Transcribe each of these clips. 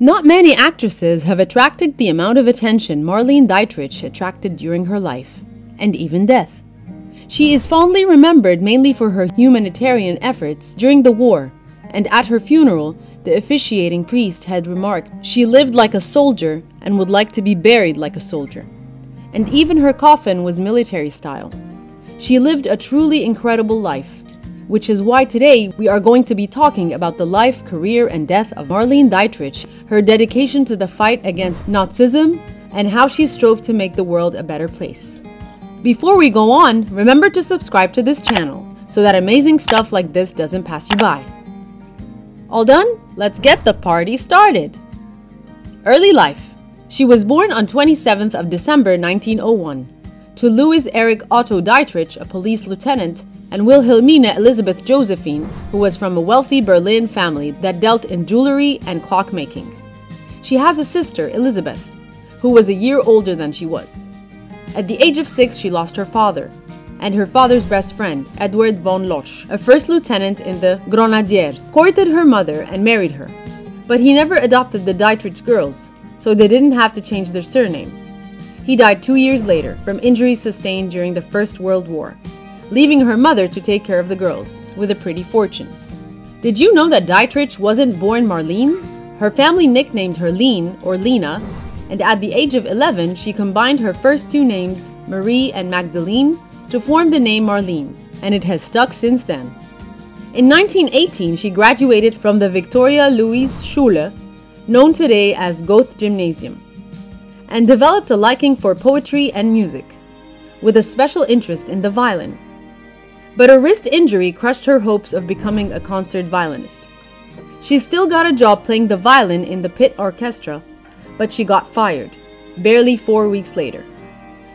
Not many actresses have attracted the amount of attention Marlene Dietrich attracted during her life, and even death. She is fondly remembered mainly for her humanitarian efforts during the war, and at her funeral, the officiating priest had remarked she lived like a soldier and would like to be buried like a soldier. And even her coffin was military style. She lived a truly incredible life, which is why today we are going to be talking about the life, career, and death of Marlene Dietrich, her dedication to the fight against Nazism, and how she strove to make the world a better place. Before we go on, remember to subscribe to this channel so that amazing stuff like this doesn't pass you by. All done? Let's get the party started! Early life. She was born on 27th of December 1901 to Louis Erich Otto Dietrich, a police lieutenant, and Wilhelmina Elisabeth Josephine, who was from a wealthy Berlin family that dealt in jewelry and clockmaking. She has a sister, Elizabeth, who was a year older than she was. At the age of 6, she lost her father, and her father's best friend, Edward von Losch, a first lieutenant in the Grenadiers, courted her mother and married her. But he never adopted the Dietrich girls, so they didn't have to change their surname. He died 2 years later from injuries sustained during the First World War, leaving her mother to take care of the girls, with a pretty fortune. Did you know that Dietrich wasn't born Marlene? Her family nicknamed her Leen or Lena, and at the age of 11, she combined her first two names, Marie and Magdalene, to form the name Marlene, and it has stuck since then. In 1918, she graduated from the Victoria Louise Schule, known today as Goethe Gymnasium, and developed a liking for poetry and music, with a special interest in the violin. But a wrist injury crushed her hopes of becoming a concert violinist. She still got a job playing the violin in the pit orchestra, but she got fired, barely 4 weeks later.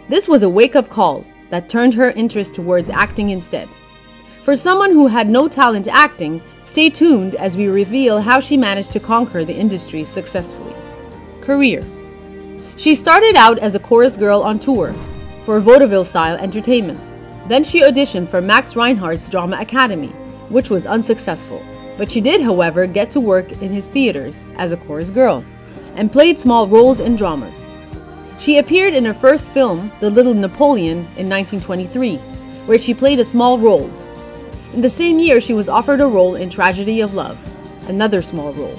This was a wake-up call that turned her interest towards acting instead. For someone who had no talent acting, stay tuned as we reveal how she managed to conquer the industry successfully. Career. She started out as a chorus girl on tour for vaudeville-style entertainments. Then she auditioned for Max Reinhardt's Drama Academy, which was unsuccessful. But she did, however, get to work in his theaters as a chorus girl and played small roles in dramas. She appeared in her first film, The Little Napoleon, in 1923, where she played a small role. In the same year, she was offered a role in Tragedy of Love, another small role,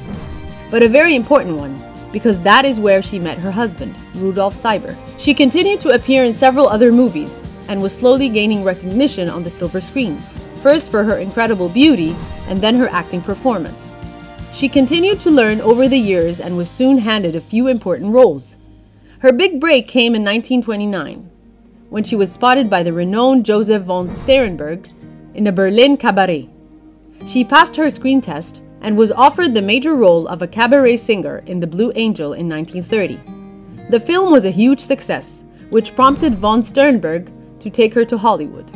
but a very important one, because that is where she met her husband, Rudolf Seiber. She continued to appear in several other movies and was slowly gaining recognition on the silver screens, first for her incredible beauty and then her acting performance. She continued to learn over the years and was soon handed a few important roles. Her big break came in 1929, when she was spotted by the renowned Joseph von Sternberg in a Berlin cabaret. She passed her screen test and was offered the major role of a cabaret singer in The Blue Angel in 1930. The film was a huge success, which prompted von Sternberg to take her to Hollywood,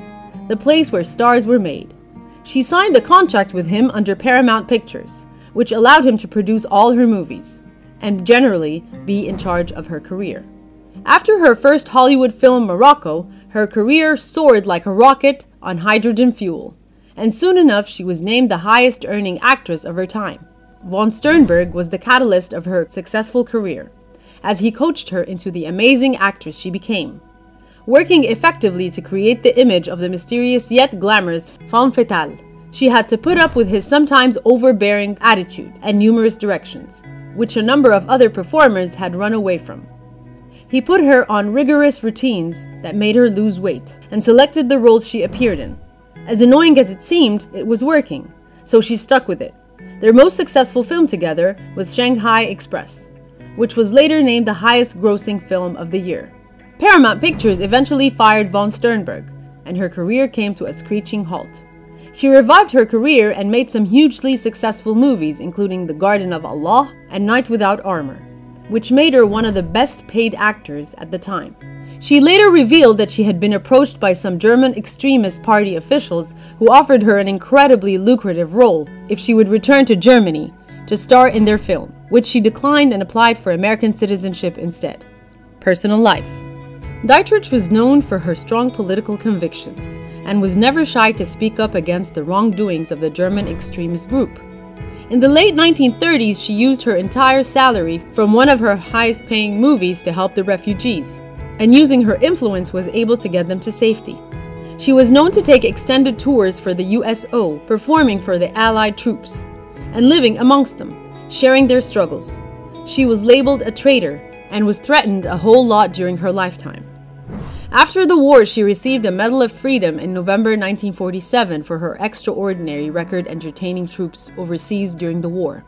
the place where stars were made. She signed a contract with him under Paramount Pictures, which allowed him to produce all her movies and generally be in charge of her career. After her first Hollywood film, Morocco, her career soared like a rocket on hydrogen fuel, and soon enough she was named the highest earning actress of her time. Von Sternberg was the catalyst of her successful career, as he coached her into the amazing actress she became, working effectively to create the image of the mysterious yet glamorous femme fatale. She had to put up with his sometimes overbearing attitude and numerous directions, which a number of other performers had run away from. He put her on rigorous routines that made her lose weight, and selected the roles she appeared in. As annoying as it seemed, it was working, so she stuck with it. Their most successful film together was Shanghai Express, which was later named the highest grossing film of the year. Paramount Pictures eventually fired von Sternberg, and her career came to a screeching halt. She revived her career and made some hugely successful movies, including The Garden of Allah and Night Without Armor, which made her one of the best paid actors at the time. She later revealed that she had been approached by some German extremist party officials who offered her an incredibly lucrative role if she would return to Germany to star in their film, which she declined and applied for American citizenship instead. Personal life. Dietrich was known for her strong political convictions and was never shy to speak up against the wrongdoings of the German extremist group. In the late 1930s, she used her entire salary from one of her highest-paying movies to help the refugees, and using her influence was able to get them to safety. She was known to take extended tours for the USO, performing for the Allied troops, and living amongst them, sharing their struggles. She was labeled a traitor and was threatened a whole lot during her lifetime. After the war, she received a Medal of Freedom in November 1947 for her extraordinary record entertaining troops overseas during the war.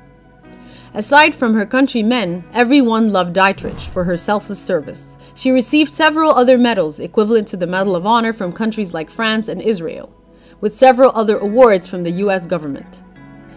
Aside from her countrymen, everyone loved Dietrich for her selfless service. She received several other medals equivalent to the Medal of Honor from countries like France and Israel, with several other awards from the US government.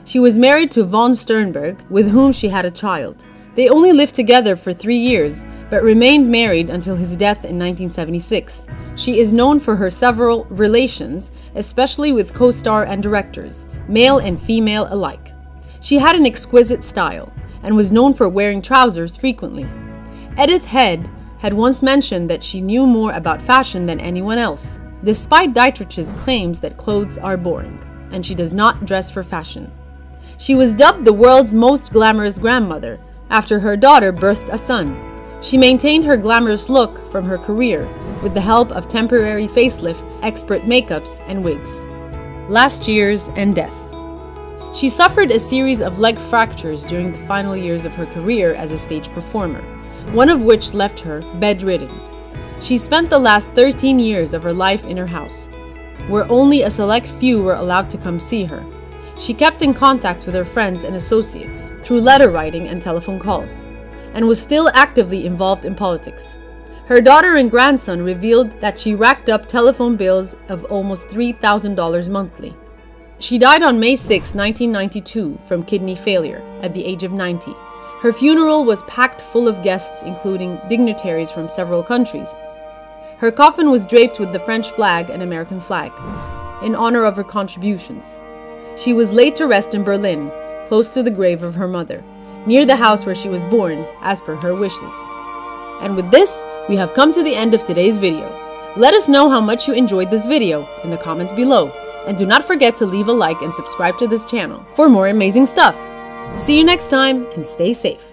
She was married to von Sternberg, with whom she had a child. They only lived together for 3 years, but remained married until his death in 1976. She is known for her several relations, especially with co-star and directors, male and female alike. She had an exquisite style, and was known for wearing trousers frequently. Edith Head had once mentioned that she knew more about fashion than anyone else, despite Dietrich's claims that clothes are boring, and she does not dress for fashion. She was dubbed the world's most glamorous grandmother after her daughter birthed a son. She maintained her glamorous look from her career with the help of temporary facelifts, expert makeups, and wigs. Last years and death. She suffered a series of leg fractures during the final years of her career as a stage performer, one of which left her bedridden. She spent the last 13 years of her life in her house, where only a select few were allowed to come see her. She kept in contact with her friends and associates through letter writing and telephone calls, and was still actively involved in politics. Her daughter and grandson revealed that she racked up telephone bills of almost $3,000 monthly. She died on May 6, 1992, from kidney failure at the age of 90. Her funeral was packed full of guests, including dignitaries from several countries. Her coffin was draped with the French flag and American flag, in honor of her contributions. She was laid to rest in Berlin, close to the grave of her mother, near the house where she was born, as per her wishes. And with this, we have come to the end of today's video. Let us know how much you enjoyed this video in the comments below, and do not forget to leave a like and subscribe to this channel for more amazing stuff. See you next time, and stay safe.